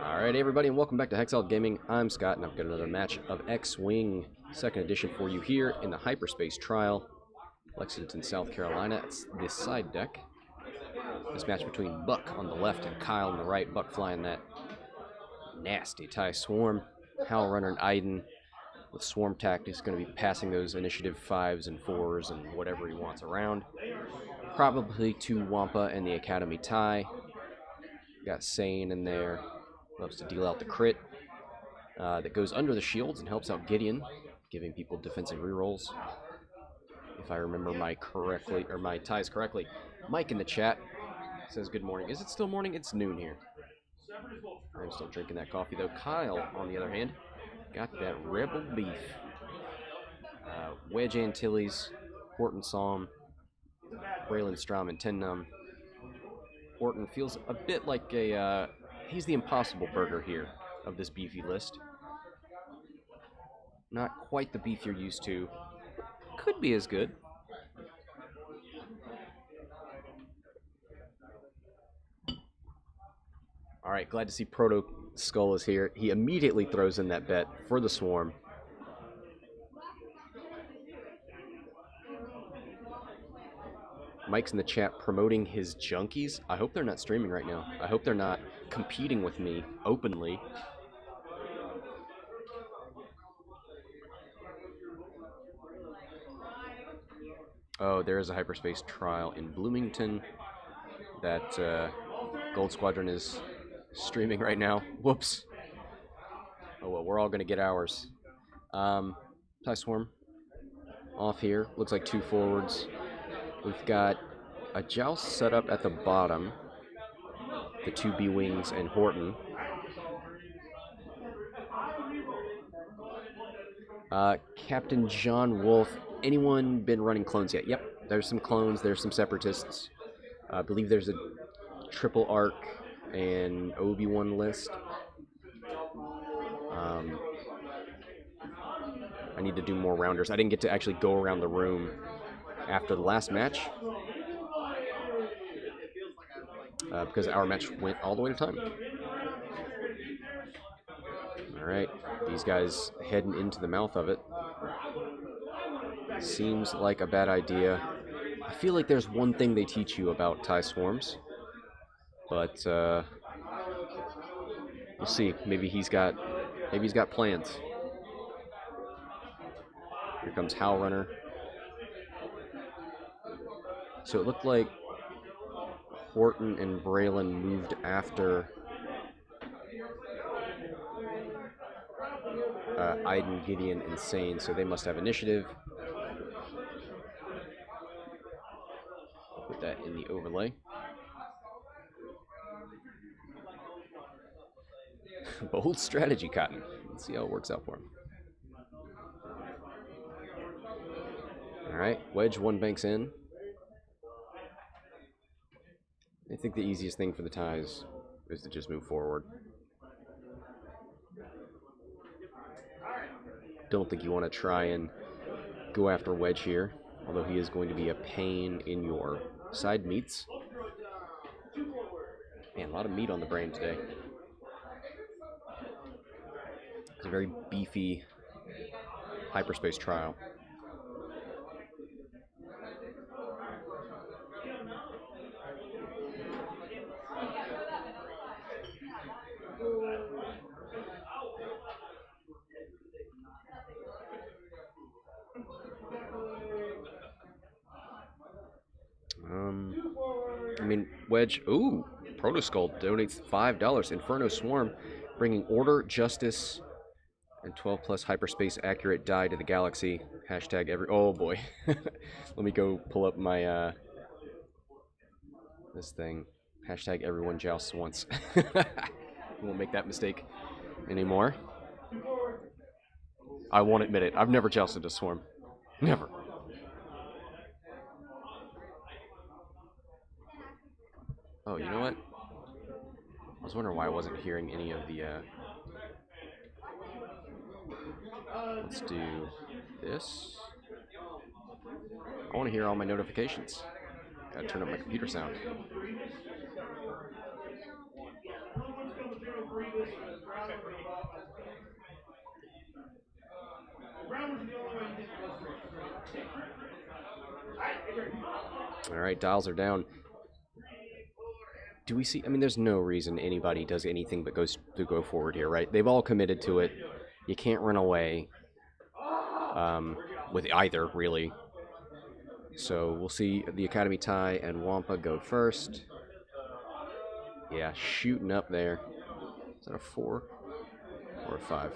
Alright everybody, and welcome back to Hexalt Gaming. I'm Scott, and I've got another match of X-Wing 2nd edition for you here in the Hyperspace trial. Lexington, South Carolina. It's this side deck. This match between Buck on the left and Kyle on the right. Buck flying that nasty TIE Swarm. Howlrunner and Iden with Swarm Tactics going to be passing those initiative 5s and 4s and whatever he wants around. Probably to Wampa and the Academy TIE. Got Seyn in there. Loves to deal out the crit. That goes under the shields and helps out Gideon, giving people defensive rerolls. If I remember my ties correctly. Mike in the chat says good morning. Is it still morning? It's noon here. I'm still drinking that coffee though. Kyle, on the other hand, got that rebel beef. Wedge Antilles, Horton Salm, Braylen, Stramm, and Numb. Horton feels a bit like a he's the impossible burger here of this beefy list. Not quite the beef you're used to. Could be as good. Alright, glad to see Proto Skull is here. He immediately throws in that bet for the Swarm. Mike's in the chat promoting his junkies. I hope they're not streaming right now. I hope they're not competing with me openly. Oh, there is a Hyperspace trial in Bloomington that Gold Squadron is streaming right now. Whoops. Oh well, we're all going to get ours. TIE Swarm off here. Looks like 2 forwards. We've got a Joust set up at the bottom. The 2 B-Wings and Horton. Captain John Wolf. Anyone been running clones yet? Yep, there's some clones. There's some Separatists. I believe there's a triple arc and Obi-Wan list. I need to do more rounders. I didn't get to actually go around the room after the last match because our match went all the way to time. Alright, these guys heading into the mouth of it. Seems like a bad idea. I feel like there's one thing they teach you about TIE Swarms, but we'll see. Maybe he's got plans. Here comes Howlrunner. So it looked like Horton and Braylen moved after Iden, Gideon, and Seyn, so they must have initiative. Put that in the overlay. Bold strategy, Cotton. Let's see how it works out for him. Alright, Wedge 1 banks in. I think the easiest thing for the ties is to just move forward. Don't think you want to try and go after Wedge here, although he is going to be a pain in your side meats. Man, a lot of meat on the brain today. It's a very beefy Hyperspace trial. I mean, Wedge, ooh, Proto Skull donates $5. Inferno Swarm, bringing order, justice, and 12 plus hyperspace accurate die to the galaxy. Hashtag every, oh boy. Let me go pull up my, this thing. Hashtag everyone jousts once. Won't make that mistake anymore. I won't admit it. I've never jousted a Swarm. Never. Oh, you know what? I was wondering why I wasn't hearing any of the, let's do this. I want to hear all my notifications. Gotta turn up my computer sound. All right, dials are down. Do we see? I mean, there's no reason anybody does anything but goes to go forward here, right? They've all committed to it. You can't run away with either, really. So we'll see the Academy tie and Wampa go first. Yeah, shooting up there. Is that a 4 or a 5?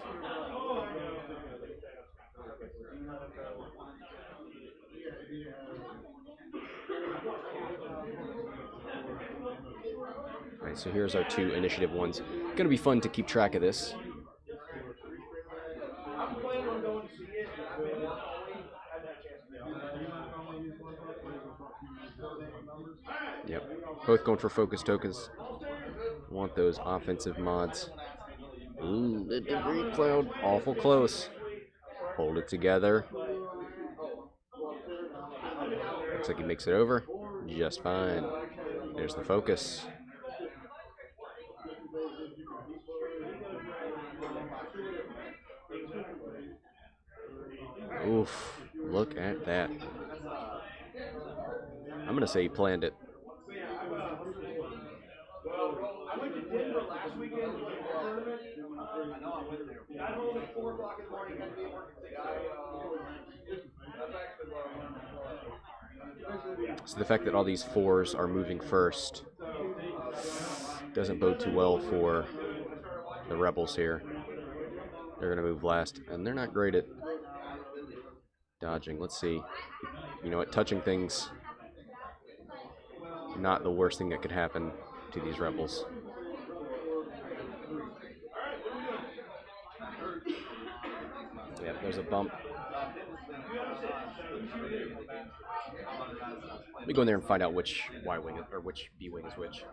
All right, so here's our 2 initiative ones. Gonna be fun to keep track of this. Yep, both going for focus tokens. Want those offensive mods. Ooh, the debris cloud, awful close. Hold it together. Looks like he makes it over just fine. There's the focus. Oof, look at that. I'm going to say he planned it. I went to Denver last weekend to play a tournament. I know I went there. Got home at 4 o'clock in the morning. Had to be at work at 6. So the fact that all these 4s are moving first doesn't bode too well for the Rebels here. They're going to move last, and they're not great at dodging. Let's see. You know what? Touching things, not the worst thing that could happen to these Rebels. Yep, there's a bump. Let me go in there and find out which Y wing or which B wing is which.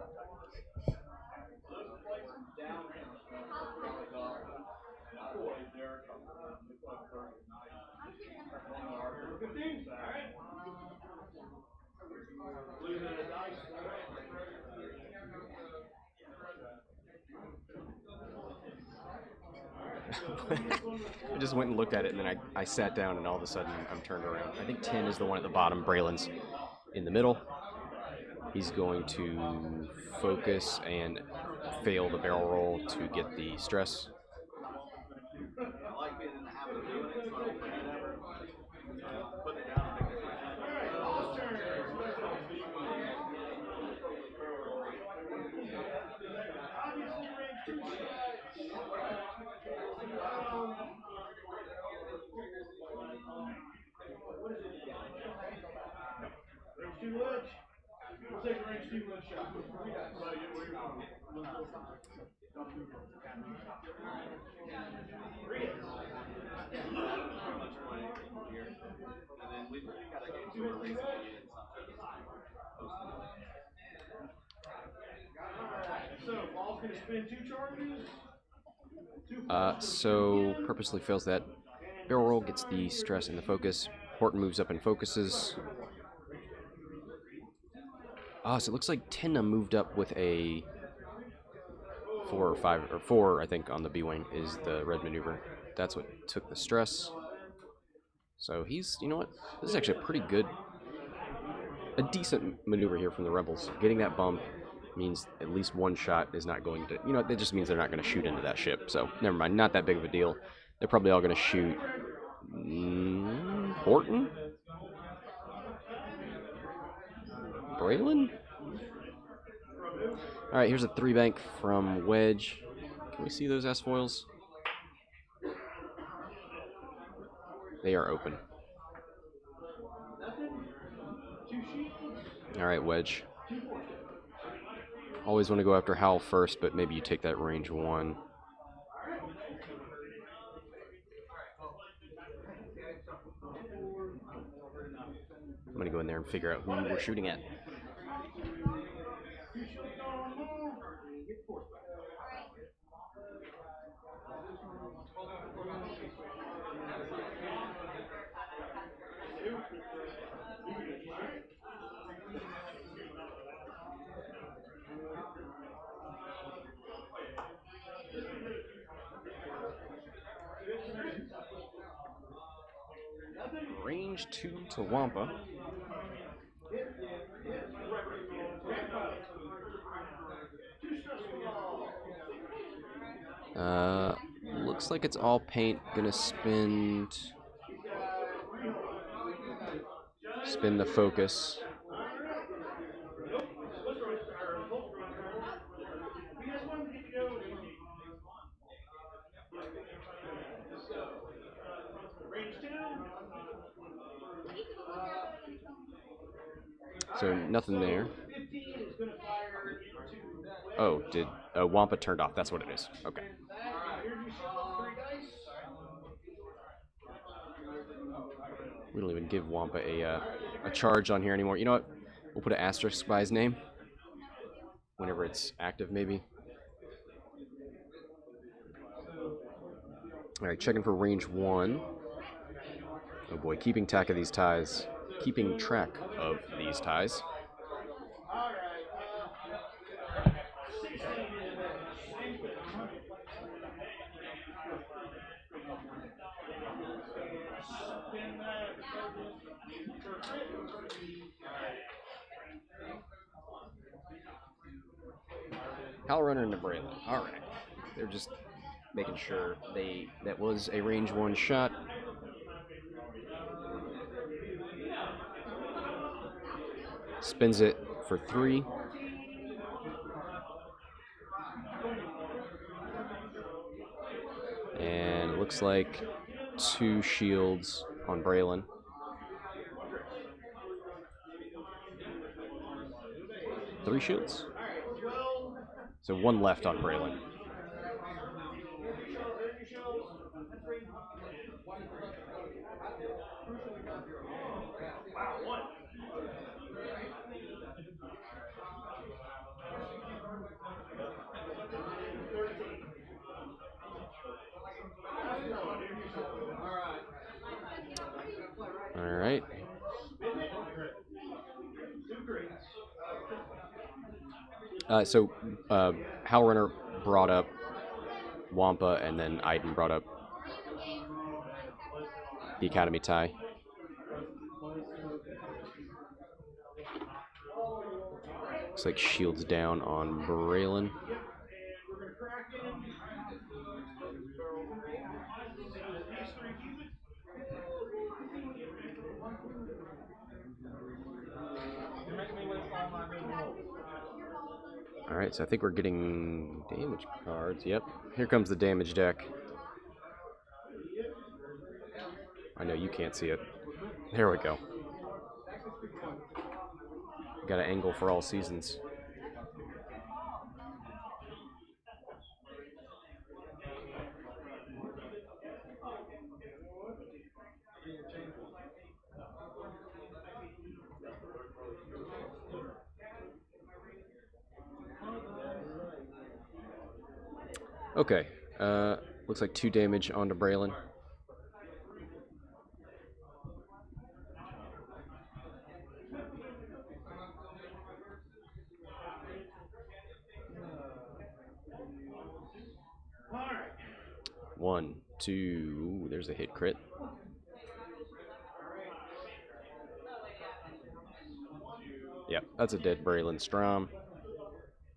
I just went and looked at it, and then I sat down, and all of a sudden I'm turned around. I think 10 is the one at the bottom. Braylen's in the middle. He's going to focus and fail the barrel roll to get the stress. We'll take a range 2 Wedge shot. So, ball's going to spin 2 charges. So purposely fails that barrel roll, gets the stress and the focus. Horton moves up and focuses. So it looks like Tenna moved up with a 4 or 5, or 4, I think, on the B wing is the red maneuver. That's what took the stress. So he's, you know what? This is actually a pretty good, a decent maneuver here from the Rebels. Getting that bump means at least one shot is not going to, you know, it just means they're not going to shoot into that ship. So never mind, not that big of a deal. They're probably all going to shoot Horton? Braylen? Alright, here's a 3 bank from Wedge. Can we see those S-foils? They are open. Alright, Wedge. Always want to go after Howl first, but maybe you take that range 1. I'm going to go in there and figure out who we're shooting at. range 2 to Wampa. Looks like it's all paint. Gonna spin the focus. So nothing there. Oh, did Wampa turned off? That's what it is. Okay. We don't even give Wampa a charge on here anymore. You know what? We'll put an asterisk by his name whenever it's active, maybe. All right, checking for range 1. Oh boy, keeping track of these ties. Keeping track of these ties. Howlrunner and Braylen. All right, they're just making sure that was a range 1 shot. Spins it for 3. And it looks like 2 shields on Braylen. Three shields? So 1 left on Braylen. All right. Howlrunner brought up Wampa, and then Iden brought up the Academy tie. Looks like shields down on Braylen. Alright, so I think we're getting damage cards. Yep, here comes the damage deck. I know you can't see it. There we go. Got an angle for all seasons. Okay, looks like 2 damage onto Braylen. One, two, there's a hit crit. Yep, that's a dead Braylen. Stramm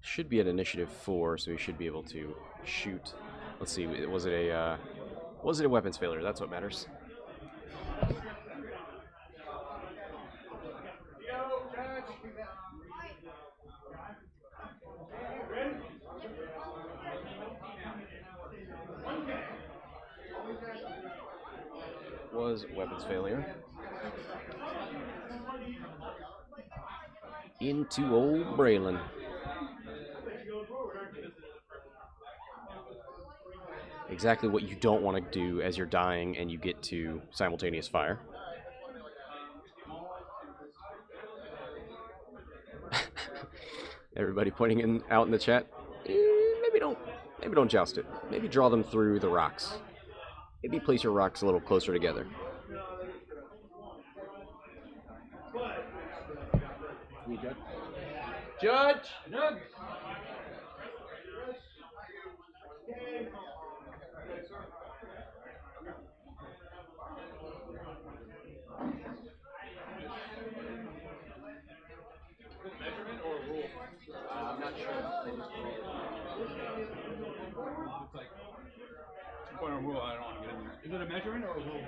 should be at initiative 4, so he should be able to shoot. Let's see, was it a weapons failure? That's what matters. Was weapons failure. Into old Braylen. Exactly what you don't want to do as you're dying and you get to simultaneous fire. Everybody pointing out in the chat. Maybe don't joust it. Maybe draw them through the rocks. Maybe place your rocks a little closer together. Judge! Judge! point of rule, I don't want to get in there. Is it a measurement or a rule?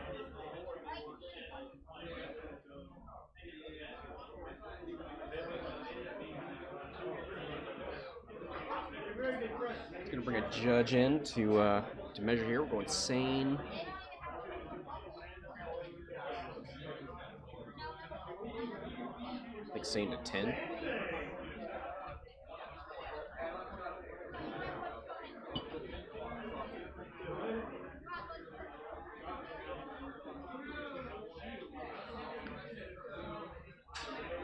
He's gonna bring a judge in to measure here. We're going Seyn. I think Seyn to 10.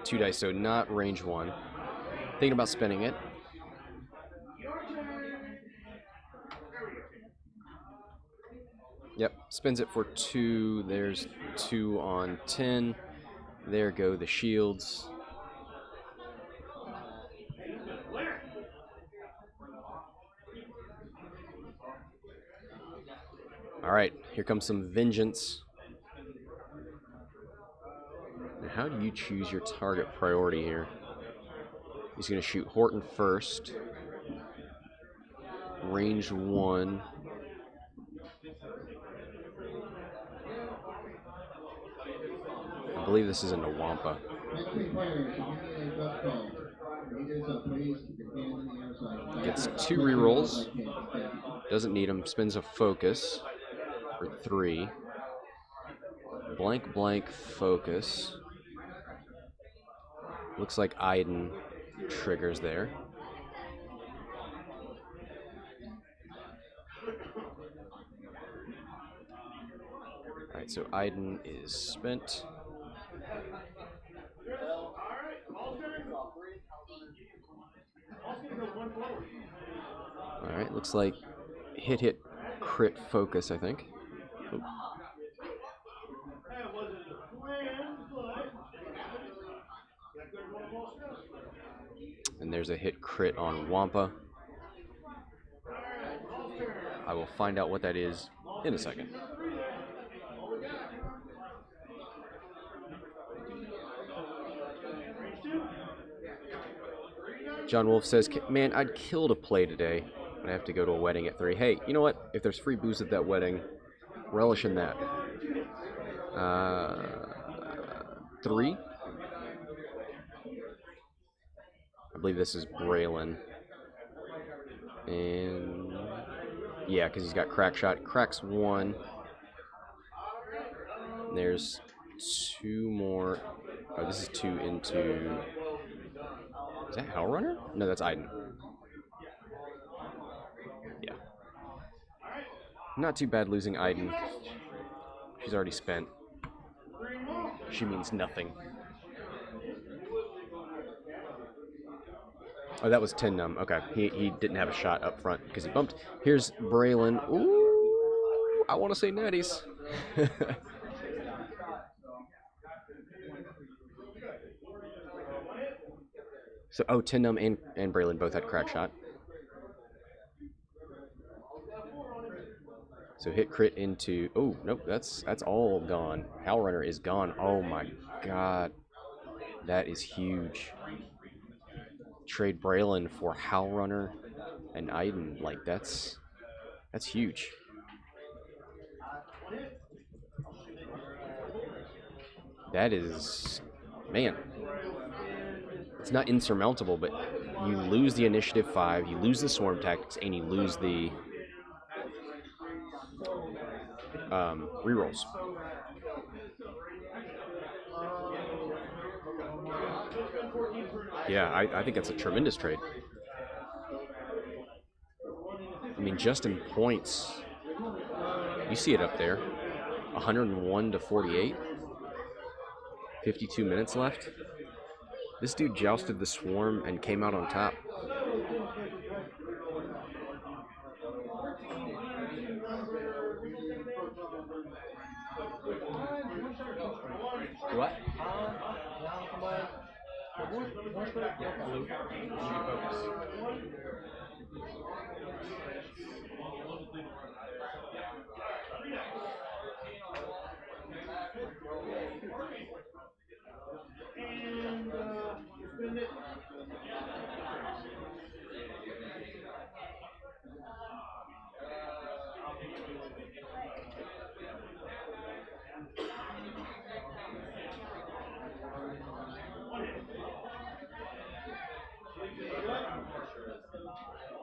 Two dice, so not range one. Thinking about spinning it. Yep, spins it for 2. There's 2 on 10. There go the shields. All right, here comes some vengeance. Now, how do you choose your target priority here? He's going to shoot Horton first. Range 1. I believe this is into Wampa. Gets 2 rerolls. Doesn't need them. Spins a focus for 3. Blank, blank, focus. Looks like Iden triggers there. Alright, so Iden is spent. Alright, looks like hit, crit, focus, I think. Oh. And there's a hit crit on Wampa. I will find out what that is in a second. John Wolf says, man, I'd kill to play today, but I have to go to a wedding at 3. Hey, you know what? If there's free booze at that wedding, relish in that. 3. I believe this is Braylen. And yeah, because he's got crack shot. Cracks 1. There's 2 more. Oh, this is 2 into. Is that Howlrunner? No, that's Iden. Yeah. Not too bad losing Iden. She's already spent. She means nothing. Oh, that was 10 Numb. Okay, he didn't have a shot up front because he bumped. Here's Braylen. Ooh, I want to say natties. So, oh, 10 Numb and Braylen both had crack shot. So hit crit into. Oh nope, that's all gone. Howlrunner is gone. Oh my god, that is huge. Trade Braylen for Howlrunner and Iden, like that's huge. That is, man. It's not insurmountable, but you lose the initiative 5, you lose the swarm tactics, and you lose the rerolls. Yeah, I think that's a tremendous trade. I mean, just in points, you see it up there. 101 to 48. 52 minutes left. This dude jousted the swarm and came out on top. What?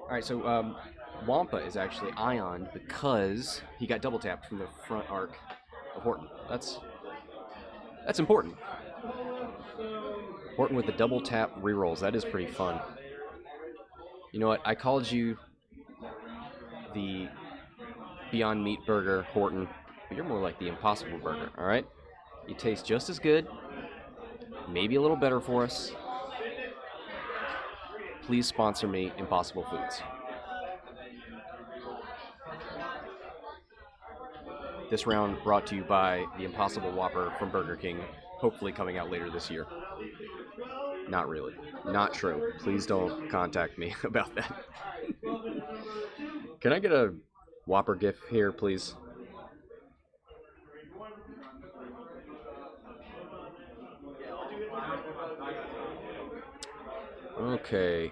Alright, so Wampa is actually ioned because he got double tapped from the front arc of Horton. That's important. Horton with the double tap rerolls. That is pretty fun. You know what? I called you the Beyond Meat Burger, Horton, but you're more like the Impossible Burger, alright? You taste just as good, maybe a little better for us. Please sponsor me, Impossible Foods. This round brought to you by the Impossible Whopper from Burger King, hopefully coming out later this year. Not really. Not true. Please don't contact me about that. Can I get a Whopper GIF here, please? Okay.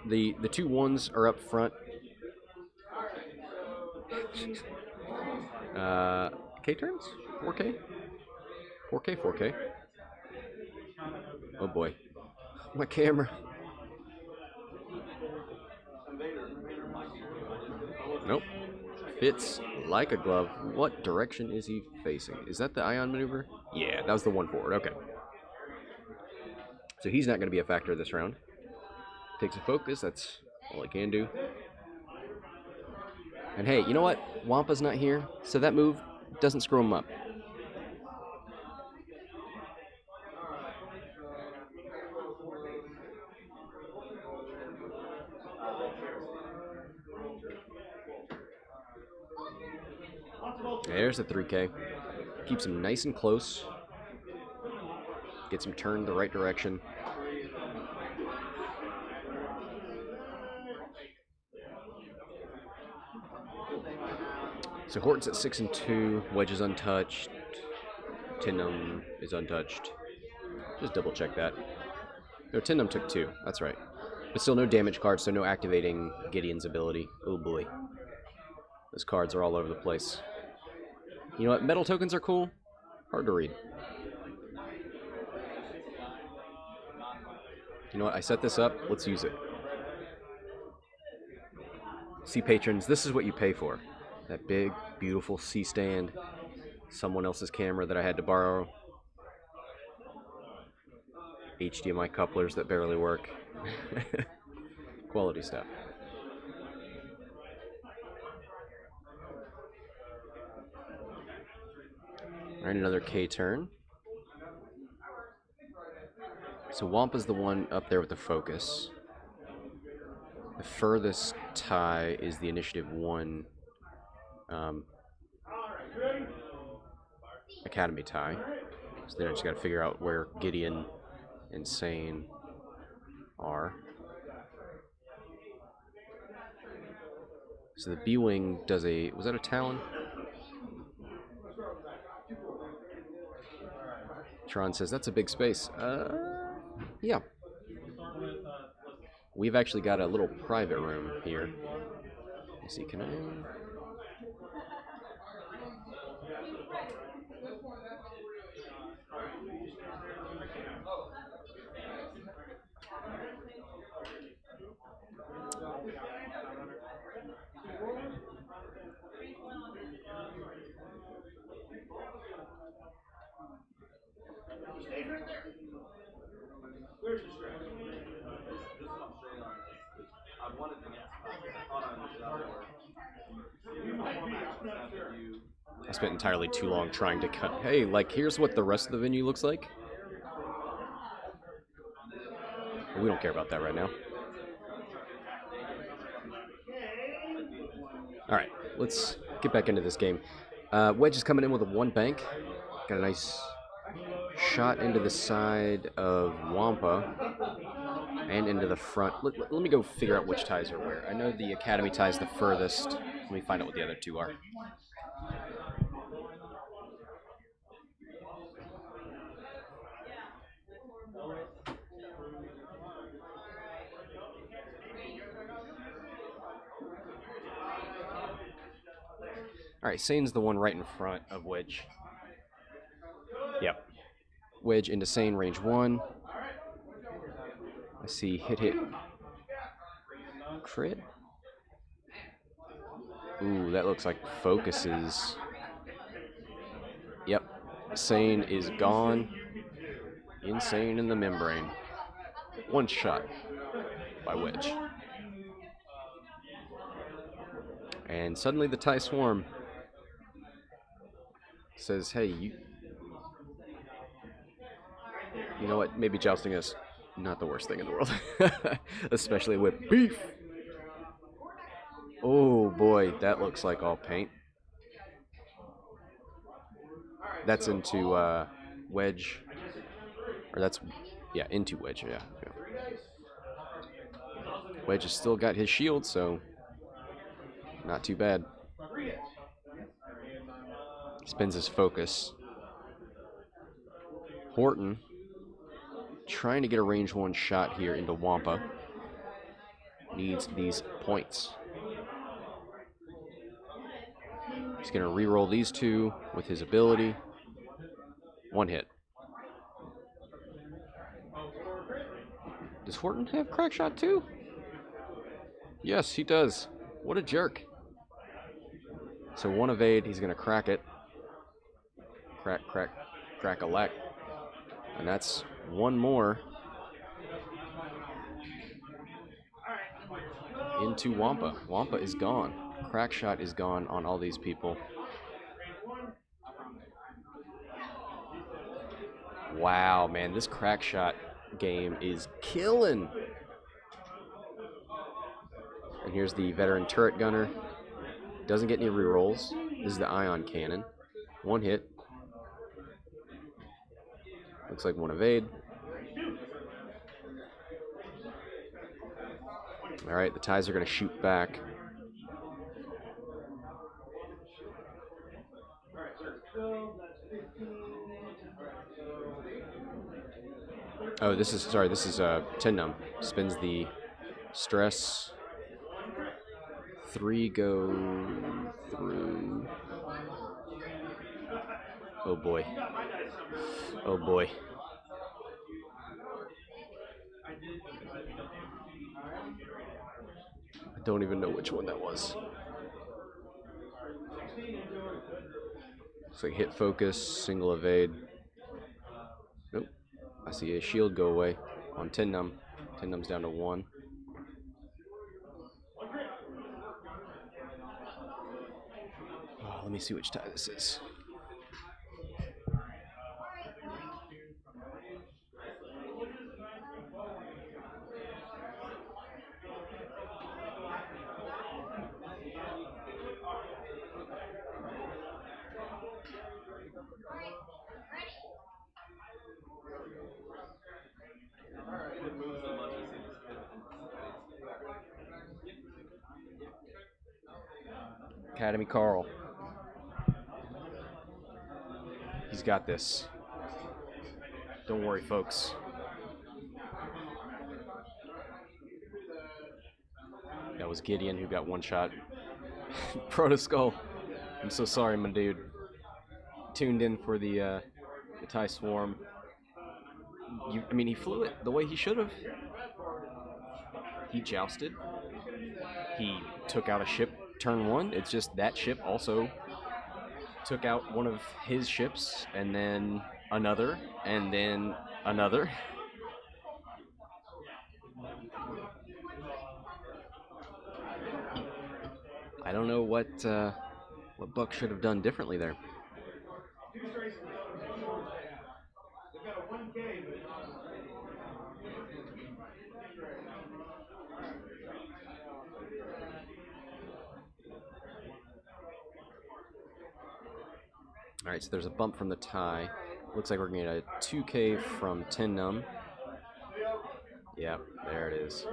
The two ones are up front. K turns? 4K? 4K, 4K. Oh boy. My camera. Nope. Fits like a glove. What direction is he facing? Is that the ion maneuver? Yeah, that was the one forward. Okay. So he's not going to be a factor this round. Takes a focus. That's all he can do. And hey, you know what? Wampa's not here, so that move doesn't screw him up. There's the 3K. Keeps him nice and close. Gets him turned the right direction. So Horton's at 6 and 2. Wedge is untouched. Numb is untouched. Just double check that. No, Numb took 2. That's right. But still no damage cards, so no activating Gideon's ability. Oh boy. Those cards are all over the place. You know what? Metal tokens are cool. Hard to read. You know what? I set this up. Let's use it. See, patrons, this is what you pay for. That big, beautiful C-stand. Someone else's camera that I had to borrow. HDMI couplers that barely work. Quality stuff. Alright, another K turn. So Wampa's the one up there with the focus. The furthest tie is the initiative 1 Academy tie. So then I just got to figure out where Gideon and Seyn are. So the B-Wing does a... Was that a Talon? Tron says, that's a big space. Yeah. We've actually got a little private room here. Let me see, can I... Where's the Stramm? This is on Seyn. I wanted to get. I thought I understood. I spent entirely too long trying to cut. Hey, like, here's what the rest of the venue looks like. We don't care about that right now. Alright, let's get back into this game. Wedge is coming in with a 1 bank. Got a nice shot into the side of Wampa and into the front. Let me go figure out which ties are where. I know the Academy tie is the furthest. Let me find out what the other 2 are. Alright, Seyn's the one right in front of Wedge. Yep. Wedge into Seyn, range 1. I see hit, crit. Ooh, that looks like focuses. Yep. Seyn is gone. Insane in the membrane. One shot by Wedge. And suddenly the TIE Swarm says, hey, you know what? Maybe jousting is not the worst thing in the world. Especially with beef. Oh boy, that looks like all paint. That's into Wedge. Or that's, yeah, into Wedge, yeah. Wedge has still got his shield, so not too bad. Spends his focus. Horton trying to get a range 1 shot here into Wampa. Needs these points. He's going to re-roll these 2 with his ability. 1 hit. Does Horton have crack shot too? Yes, he does. What a jerk. So 1 evade, he's going to crack it. Crack-a-lack. And that's 1 more. Into Wampa. Wampa is gone. Crack shot is gone on all these people. Wow, man, this crack shot game is killing. And here's the veteran turret gunner. Doesn't get any rerolls. This is the ion cannon. 1 hit. Looks like 1 evade. Alright, the TIEs are going to shoot back. Oh, this is 10 Numb. Spins the stress. 3 go through. Oh boy. Oh boy. I don't even know which one that was. Looks like hit focus, single evade. Nope. I see a shield go away on 10 Numb. 10 Numb's down to 1. Oh, let me see which tie this is. Academy Carl. He's got this. Don't worry, folks. That was Gideon who got 1 shot. Protoskull. I'm so sorry, my dude. Tuned in for the TIE Swarm. I mean, he flew it the way he should have. He jousted. He took out a ship turn 1. It's just that ship also took out one of his ships, and then another, and then another. I don't know what Buck should have done differently there. All right, so there's a bump from the tie. Looks like we're going to get a 2K from 10 Numb. Yep, there it is.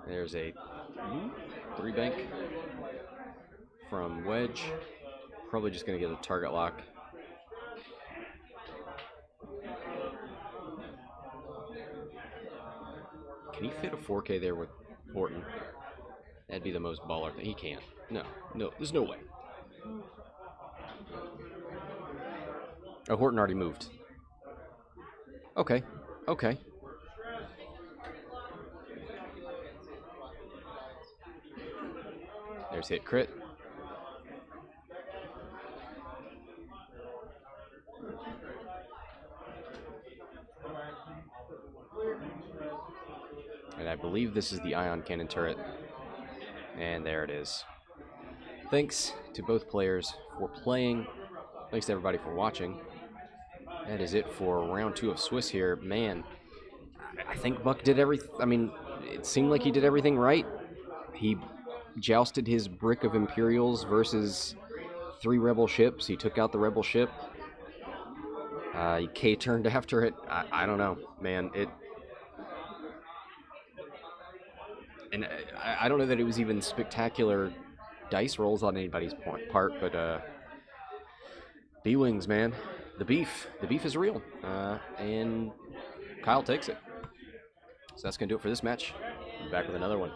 There's a 3 bank from Wedge. Probably just going to get a target lock. Can he fit a 4K there with Horton? That'd be the most baller thing. He can't. No, there's no way. Oh, Horton already moved. Okay. Okay. There's hit crit. And I believe this is the ion cannon turret. And there it is. Thanks to both players for playing. Thanks to everybody for watching. That is it for round 2 of Swiss here. Man, I think Buck did everything. I mean, it seemed like he did everything right. He jousted his brick of Imperials versus 3 rebel ships. He took out the rebel ship. He K-turned after it. I don't know, man. And I don't know that it was even spectacular dice rolls on anybody's part, but B-Wings, man. The beef is real. And Kyle takes it. So that's going to do it for this match. Back with another one.